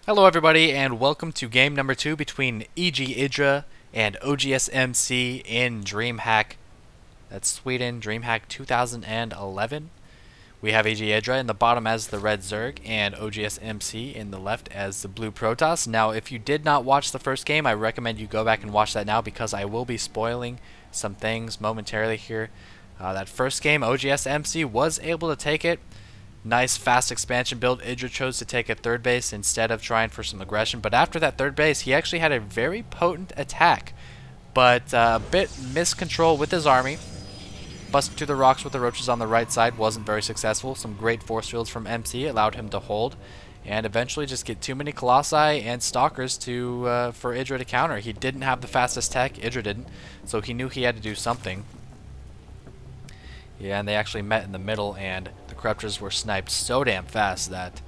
Hello everybody and welcome to game number 2 between EGIdrA and oGsMC in Dreamhack. That's Sweden, Dreamhack 2011. We have EGIdrA in the bottom as the red Zerg and oGsMC in the left as the blue Protoss. Now if you did not watch the first game, I recommend you go back and watch that now because I will be spoiling some things momentarily here. That first game, oGsMC was able to take it. Nice fast expansion build. EGIdrA chose to take a third base instead of trying for some aggression, but after that third base he actually had a very potent attack, but a bit miscontrol with his army. Busting through the rocks with the roaches on the right side wasn't very successful. Some great force fields from MC allowed him to hold and eventually just get too many Colossi and Stalkers for EGIdrA to counter. He didn't have the fastest tech, EGIdrA didn't, so he knew he had to do something. Yeah, and they actually met in the middle, and the Corruptors were sniped so damn fast that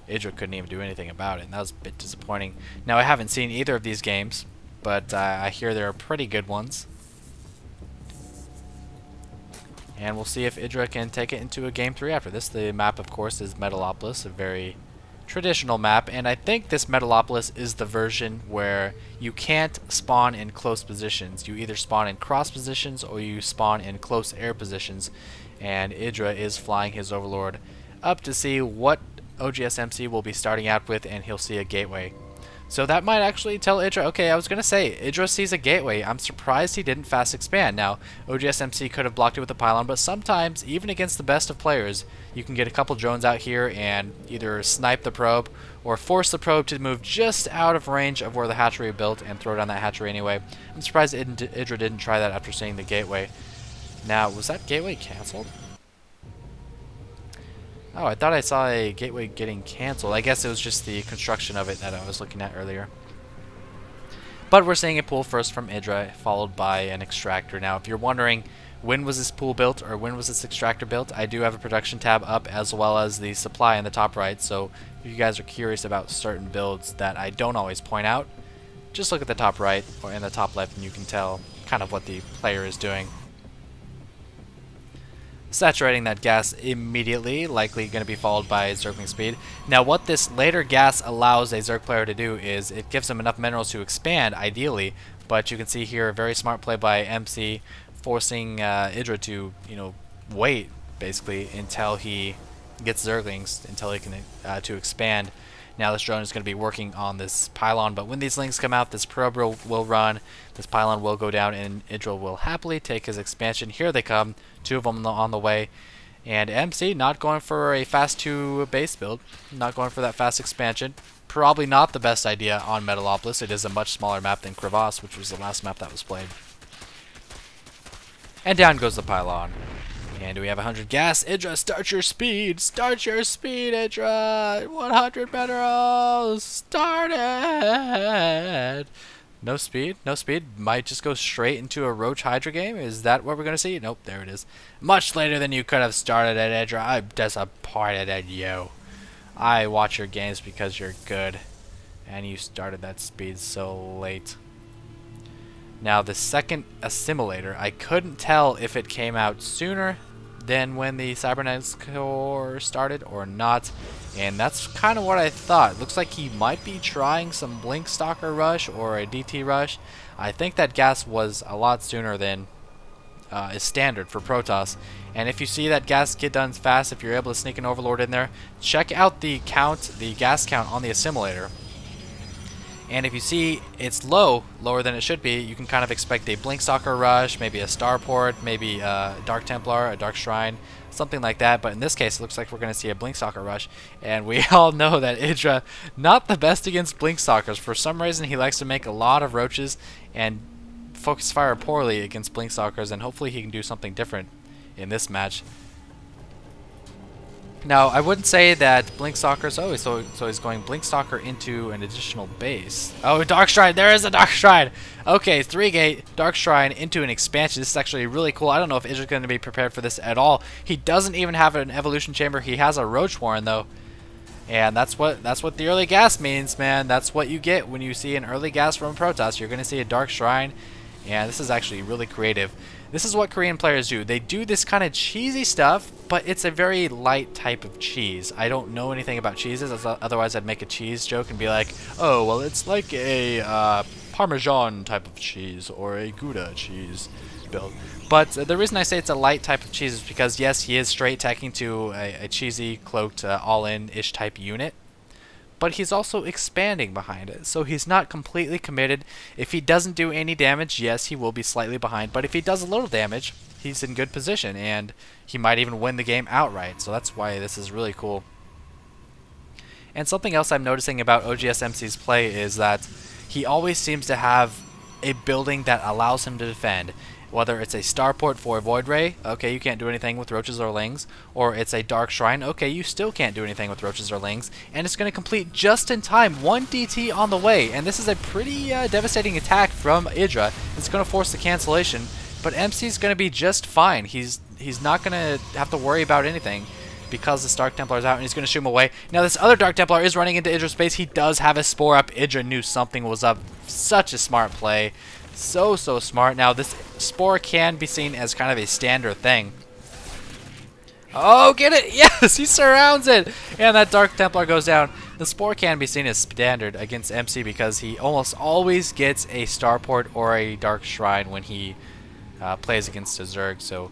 EGIdrA couldn't even do anything about it, and that was a bit disappointing. Now, I haven't seen either of these games, but I hear they're pretty good ones. And we'll see if EGIdrA can take it into a Game 3 after this. The map, of course, is Metalopolis, a very traditional map, and I think this Metalopolis is the version where you can't spawn in close positions. You either spawn in cross positions or you spawn in close air positions, and EGIdrA is flying his Overlord up to see what oGsMC will be starting out with, and he'll see a gateway. So that might actually tell EGIdrA, okay, I was going to say, EGIdrA sees a gateway. I'm surprised he didn't fast expand. Now, oGsMC could have blocked it with a pylon, but sometimes, even against the best of players, you can get a couple drones out here and either snipe the probe or force the probe to move just out of range of where the hatchery built and throw down that hatchery anyway. I'm surprised EGIdrA didn't try that after seeing the gateway. Now, was that gateway cancelled? Oh, I thought I saw a gateway getting cancelled. I guess it was just the construction of it that I was looking at earlier. But we're seeing a pool first from EGIdrA, followed by an extractor. Now, if you're wondering when was this pool built or when was this extractor built, I do have a production tab up as well as the supply in the top right. So if you guys are curious about certain builds that I don't always point out, just look at the top right or in the top left and you can tell kind of what the player is doing. Saturating that gas immediately, likely going to be followed by Zergling speed. Now what this later gas allows a Zerg player to do is it gives him enough minerals to expand, ideally, but you can see here a very smart play by MC, forcing EGIdrA to, wait, basically, until he gets Zerglings, until he can, to expand. Now this drone is going to be working on this pylon, but when these links come out, this probe will run, this pylon will go down, and EGIdrA will happily take his expansion. Here they come, two of them on the way, and MC not going for a fast 2 base build, not going for that fast expansion. Probably not the best idea on Metalopolis. It is a much smaller map than Crevasse, which was the last map that was played. And down goes the pylon. And we have 100 gas. EGIdrA, start your speed! Start your speed, EGIdrA! 100 minerals! Start it! No speed? No speed? Might just go straight into a Roach Hydra game? Is that what we're going to see? Nope, there it is. Much later than you could have started it, EGIdrA. I'm disappointed at you. I watch your games because you're good. And you started that speed so late. Now the second assimilator, I couldn't tell if it came out sooner than when the Cybernetics core started or not, and that's kind of what I thought. Looks like he might be trying some Blink Stalker rush or a DT rush. I think that gas was a lot sooner than is standard for Protoss, and if you see that gas get done fast, if you're able to sneak an Overlord in there, check out the gas count on the assimilator. And if you see it's lower than it should be, you can kind of expect a Blink Stalker rush, maybe a Starport, maybe a Dark Templar, a Dark Shrine, something like that. But in this case, it looks like we're going to see a Blink Stalker rush. And we all know that EGIdrA, not the best against Blink Stalkers. For some reason, he likes to make a lot of roaches and focus fire poorly against Blink Stalkers. And hopefully he can do something different in this match. Now, I wouldn't say that Blink Stalkers... Oh, so he's going Blink Stalker into an additional base. Oh, Dark Shrine! There is a Dark Shrine! Okay, 3-gate Dark Shrine into an expansion. This is actually really cool. I don't know if EGIdRA's going to be prepared for this at all. He doesn't even have an Evolution Chamber. He has a Roach Warren, though. And that's what the early gas means, man. That's what you get when you see an early gas from a Protoss. You're going to see a Dark Shrine And this is actually really creative. This is what Korean players do. They do this kind of cheesy stuff, but it's a very light type of cheese. I don't know anything about cheeses, otherwise I'd make a cheese joke and be like, oh, well, it's like a Parmesan type of cheese or a Gouda cheese build. But the reason I say it's a light type of cheese is because, yes, he is straight teching to a cheesy, cloaked, all-in-ish type unit. But he's also expanding behind it, so he's not completely committed. If he doesn't do any damage, yes, he will be slightly behind, but if he does a little damage, he's in good position, and he might even win the game outright, so that's why this is really cool. And something else I'm noticing about oGsMC's play is that he always seems to have a building that allows him to defend. Whether it's a starport for a Void Ray, okay, you can't do anything with roaches or lings, or it's a Dark Shrine, okay, you still can't do anything with roaches or lings, and it's going to complete just in time, 1 DT on the way, and this is a pretty devastating attack from EGIdrA. It's going to force the cancellation, but MC's going to be just fine. He's not going to have to worry about anything because this Dark Templar's out, and he's going to shoot him away. Now this other Dark Templar is running into EGIdRA's space. He does have a Spore up. EGIdRA knew something was up. Such a smart play. So smart. Now this Spore can be seen as kind of a standard thing. Oh, get it! Yes, he surrounds it! And that Dark Templar goes down. The Spore can be seen as standard against MC because he almost always gets a Starport or a Dark Shrine when he plays against a Zerg. So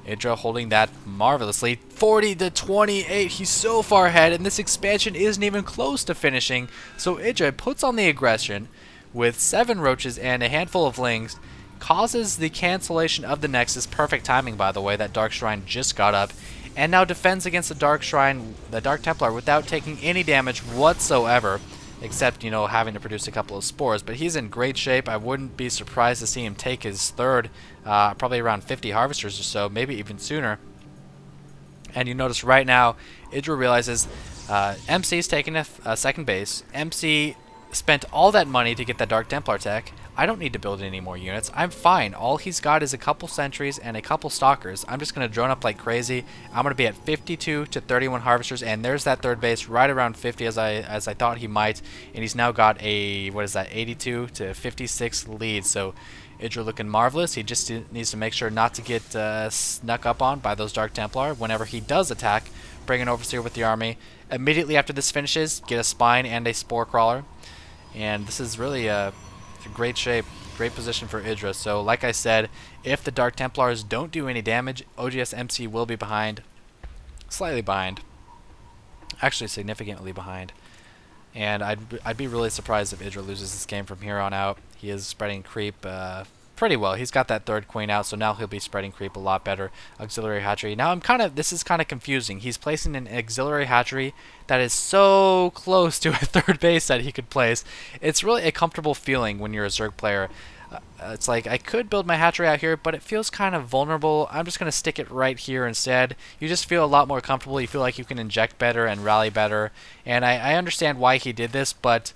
EGIdRA holding that marvelously. 40-28. He's so far ahead, and this expansion isn't even close to finishing. So EGIdRA puts on the aggression with 7 roaches and a handful of lings, causes the cancellation of the Nexus. Perfect timing, by the way. That Dark Shrine just got up, and now defends against the Dark Shrine, the Dark Templar, without taking any damage whatsoever, except, you know, having to produce a couple of spores. But he's in great shape. I wouldn't be surprised to see him take his third, probably around 50 harvesters or so, maybe even sooner. And you notice right now, EGIdRA realizes MC's taking a second base. MC spent all that money to get that Dark Templar tech. I don't need to build any more units. I'm fine. All he's got is a couple sentries and a couple stalkers. I'm just going to drone up like crazy. I'm going to be at 52-31 harvesters, and there's that third base right around 50 as I thought he might. And he's now got a, what is that, 82-56 lead. So EGIdRA looking marvelous. He just needs to make sure not to get snuck up on by those Dark Templar whenever he does attack. Bring an Overseer with the army. Immediately after this finishes, get a Spine and a Spore Crawler. And this is really a great shape, great position for EGIdRA. So like I said, if the Dark Templars don't do any damage, oGsMC will be behind. Slightly behind. Actually significantly behind. And I'd be really surprised if EGIdRA loses this game from here on out. He is spreading creep pretty well. He's got that third queen out, so now he'll be spreading creep a lot better. Auxiliary hatchery. Now this is kind of confusing. He's placing an auxiliary hatchery that is so close to a third base that he could place. It's really a comfortable feeling when you're a Zerg player. It's like, I could build my hatchery out here, but it feels kind of vulnerable. I'm just going to stick it right here instead. You just feel a lot more comfortable. You feel like you can inject better and rally better. And I understand why he did this, but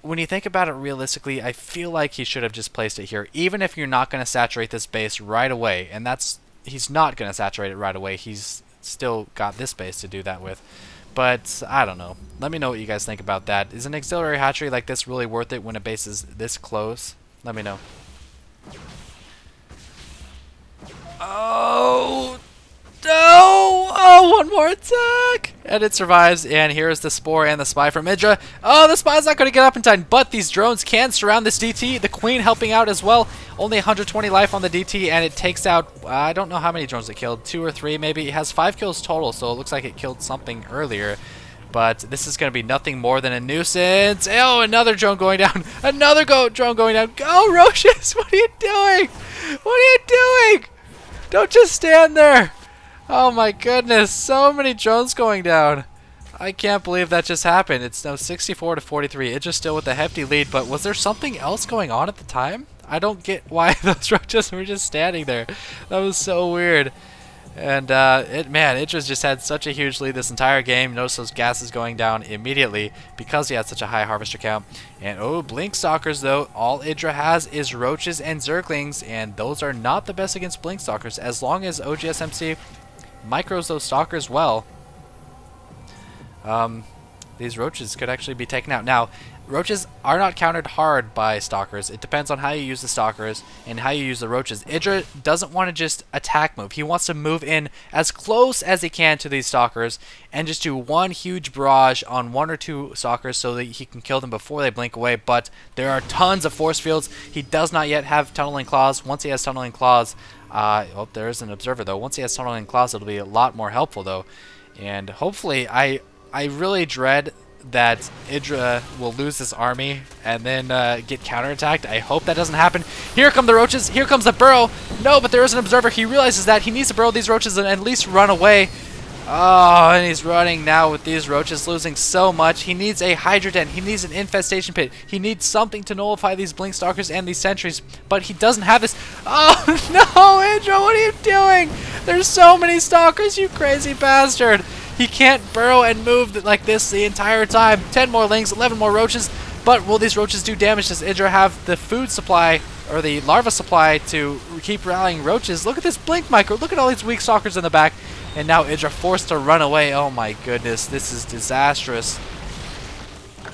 when you think about it realistically, I feel like he should have just placed it here. Even if you're not going to saturate this base right away, and he's not going to saturate it right away. He's still got this base to do that with. But I don't know. Let me know what you guys think about that. Is an auxiliary hatchery like this really worth it when a base is this close? Let me know. Oh no! Oh, one more attack! And it survives, and here's the Spore and the Spy from EGIdRA. Oh, the Spy's not going to get up in time, but these drones can surround this DT. The Queen helping out as well. Only 120 life on the DT, and it takes out, I don't know how many drones it killed, 2 or 3 maybe. It has 5 kills total, so it looks like it killed something earlier. But this is going to be nothing more than a nuisance. Oh, another drone going down. Another drone going down. Go, Roaches! What are you doing? What are you doing? Don't just stand there. Oh my goodness, so many drones going down. I can't believe that just happened. It's now 64-43. It's just still with a hefty lead, but was there something else going on at the time? I don't get why those roaches were just standing there. That was so weird. And man, EGIdRA's just had such a huge lead this entire game. Notice those gases going down immediately because he had such a high harvester count. And oh, Blink Stalkers though, all EGIdRA has is roaches and zerglings, and those are not the best against Blink Stalkers. As long as oGsMC micros those stalkers well, these roaches could actually be taken out. Now, roaches are not countered hard by stalkers. It depends on how you use the stalkers and how you use the roaches. EGIdrA doesn't want to just attack move. He wants to move in as close as he can to these stalkers and just do one huge barrage on 1 or 2 stalkers so that he can kill them before they blink away. But there are tons of force fields. He does not yet have tunneling claws. Once he has tunneling claws, oh, there is an observer though. Once he has tunneling claws, it'll be a lot more helpful though. And hopefully, I really dread that EGIdrA will lose this army and then get counterattacked. I hope that doesn't happen. Here come the roaches. Here comes the burrow. No, but there is an observer. He realizes that he needs to burrow these roaches and at least run away. Oh, and he's running now with these roaches, losing so much. He needs a Hydra Den. He needs an infestation pit. He needs something to nullify these blink stalkers and these sentries, but he doesn't have this. Oh, no, EGIdrA, what are you doing? There's so many stalkers, you crazy bastard. He can't burrow and move like this the entire time. 10 more lings, 11 more roaches. But will these roaches do damage? Does EGIdrA have the food supply or the larva supply to keep rallying roaches? Look at this blink micro. Look at all these weak stalkers in the back. And now EGIdrA forced to run away. Oh my goodness, this is disastrous.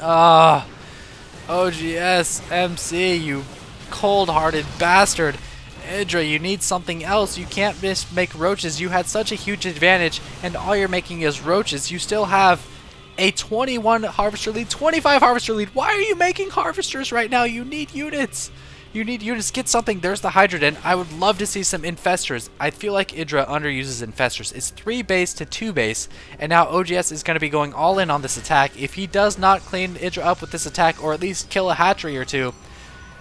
Ah, oGsMC, you cold-hearted bastard. EGIdrA, you need something else. You can't just make roaches. You had such a huge advantage, and all you're making is roaches. You still have a 21 harvester lead, 25 harvester lead. Why are you making harvesters right now? You need units. You need units. Get something. There's the Hydra Den. I would love to see some infestors. I feel like EGIdrA underuses infestors. It's 3 base to 2 base, and now OGS is going to be going all in on this attack. If he does not clean EGIdrA up with this attack, or at least kill a hatchery or 2,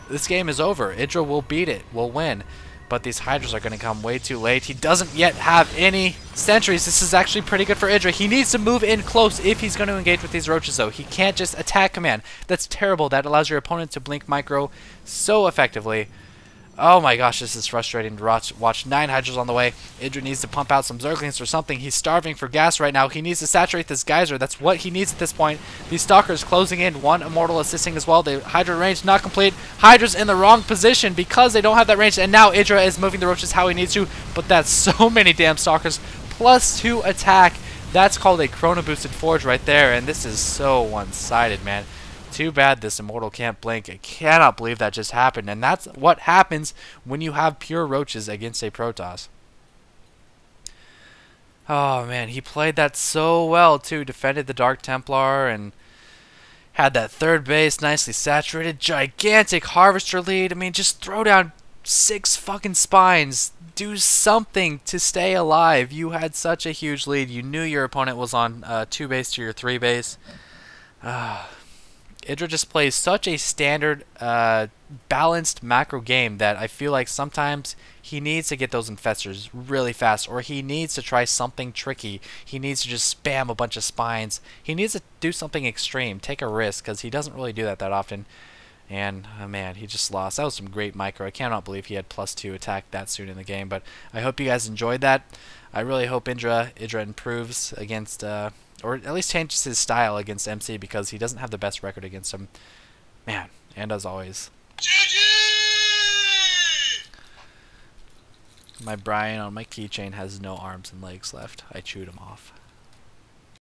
this game is over. EGIdrA will beat it, will win. But these Hydras are going to come way too late. He doesn't yet have any sentries. This is actually pretty good for EGIdrA. He needs to move in close if he's going to engage with these roaches, though. He can't just attack command. That's terrible. That allows your opponent to blink micro so effectively. Oh my gosh, this is frustrating to watch 9 Hydras on the way. EGIdrA needs to pump out some Zerglings or something. He's starving for gas right now. He needs to saturate this geyser. That's what he needs at this point. These Stalkers closing in. 1 Immortal assisting as well. The Hydra range not complete. Hydra's in the wrong position because they don't have that range. And now EGIdrA is moving the roaches how he needs to. But that's so many damn Stalkers. +2 attack. That's called a Chrono Boosted Forge right there. And this is so one-sided, man. Too bad this Immortal can't blink. I cannot believe that just happened. And that's what happens when you have pure roaches against a Protoss. Oh man, he played that so well too. Defended the Dark Templar and had that 3rd base nicely saturated. Gigantic Harvester lead. I mean, just throw down 6 fucking spines. Do something to stay alive. You had such a huge lead. You knew your opponent was on 2 base to your 3 base. EGIdrA just plays such a standard, balanced macro game that I feel like sometimes he needs to get those infestors really fast, or he needs to try something tricky. He needs to just spam a bunch of spines. He needs to do something extreme, take a risk, because he doesn't really do that often. And, oh man, he just lost. That was some great micro. I cannot believe he had +2 attack that soon in the game, but I hope you guys enjoyed that. I really hope EGIdrA improves against... or at least changes his style against MC, because he doesn't have the best record against him. Man, and as always, my Brian on my keychain has no arms and legs left. I chewed him off.